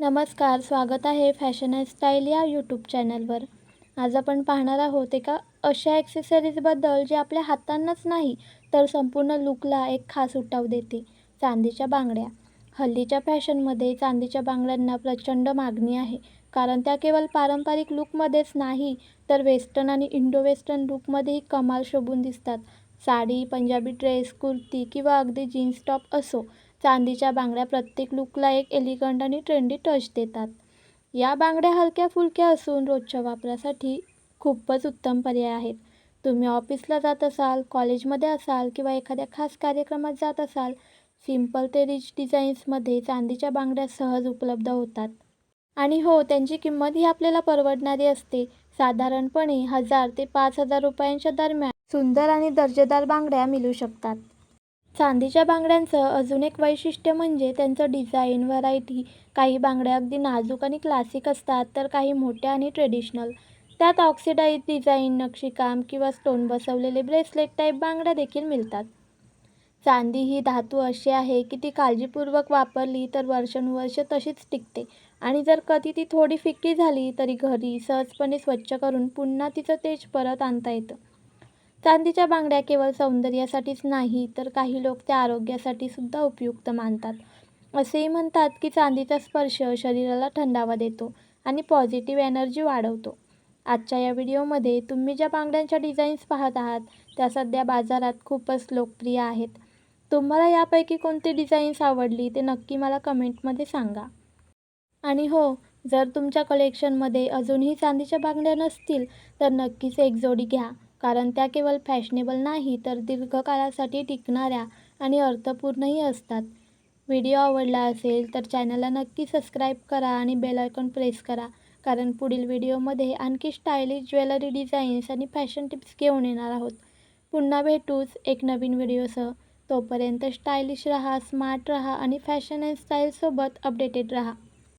नमस्कार, स्वागत आहे फॅशन अँड स्टाईल या यूट्यूब चॅनलवर. आज आपण पाहणार आहोत एका अशा ॲक्सेसरीजबद्दल जे आपल्या हातांनाच नाही तर संपूर्ण लूकला एक खास उठाव देते. चांदीच्या बांगड्या. हल्लीच्या फॅशनमध्ये चांदीच्या बांगड्यांना प्रचंड मागणी आहे. कारण त्या केवळ पारंपरिक लूकमध्येच नाही तर वेस्टर्न आणि इंडो वेस्टर्न लूकमध्येही कमाल शोभून दिसतात. साडी, पंजाबी ड्रेस, कुर्ती किंवा अगदी जीन्स टॉप असो, चांदीच्या बांगड्या प्रत्येक लूकला एक एलिगंट आणि ट्रेंडी टच देतात. या बांगड्या हलक्या-फुलक्या असून रोजच्या वापरासाठी खूपच उत्तम पर्याय आहेत. तुम्ही ऑफिसला जात असाल, कॉलेजमध्ये असाल किंवा एखाद्या खास कार्यक्रमात जात असाल, सिंपल ते रिच डिझाईन्समध्ये चांदीच्या बांगड्या सहज उपलब्ध होतात. आणि हो, त्यांची किंमतही आपल्याला परवडणारी असते. साधारणपणे 1000 ते 5000 रुपयांच्या दरम्यान सुंदर आणि दर्जेदार बांगड्या मिळू शकतात. चांदीच्या बांगड्यांचं अजून एक वैशिष्ट्य म्हणजे त्यांचं डिझाईन व्हरायटी. काही बांगड्या अगदी नाजूक आणि क्लासिक असतात तर काही मोठ्या आणि ट्रेडिशनल. त्यात ऑक्सिडाइज डिझाईन, नक्षीकाम किंवा स्टोन बसवलेले ब्रेसलेट टाईप बांगड्या देखील मिळतात. चांदी ही धातू अशी आहे की ती काळजीपूर्वक वापरली तर वर्षानुवर्षे तशीच टिकते आणि जर कधी ती थोडी फिक्की झाली तरी घरी सहजपणे स्वच्छ करून पुन्हा तिचं तेज परत आणता येतं. चांदीच्या बांगड्या केवळ सौंदर्यासाठीच नाही तर काही लोक त्या आरोग्यासाठी सुद्धा उपयुक्त मानतात. असेही म्हणतात की चांदीचा स्पर्श शरीराला थंडावा देतो आणि पॉझिटिव्ह एनर्जी वाढवतो. आजच्या या व्हिडिओमध्ये तुम्ही ज्या बांगड्यांच्या डिझाईन्स पाहत आहात त्या सध्या बाजारात खूपच लोकप्रिय आहेत. तुम्हाला यापैकी कोणती डिझाईन्स आवडली ते नक्की मला कमेंटमध्ये सांगा. आणि हो, जर तुमच्या कलेक्शनमध्ये अजूनही चांदीच्या बांगड्या नसतील तर नक्कीच एक जोडी घ्या. कारण त्या केवळ फॅशनेबल नाही तर दीर्घकाळासाठी टिकणाऱ्या आणि अर्थपूर्णही असतात. व्हिडिओ आवडला असेल तर चॅनलला नक्की सबस्क्राईब करा आणि बेल आयकॉन प्रेस करा. कारण पुढील व्हिडिओमध्ये आणखी स्टायलिश ज्वेलरी डिझाईन्स आणि फॅशन टिप्स घेऊन येणार आहोत. पुन्हा भेटूच एक नवीन व्हिडिओसह. तोपर्यंत स्टायलिश राहा, स्मार्ट राहा आणि फॅशन अँड स्टाईलसोबत अपडेटेड राहा.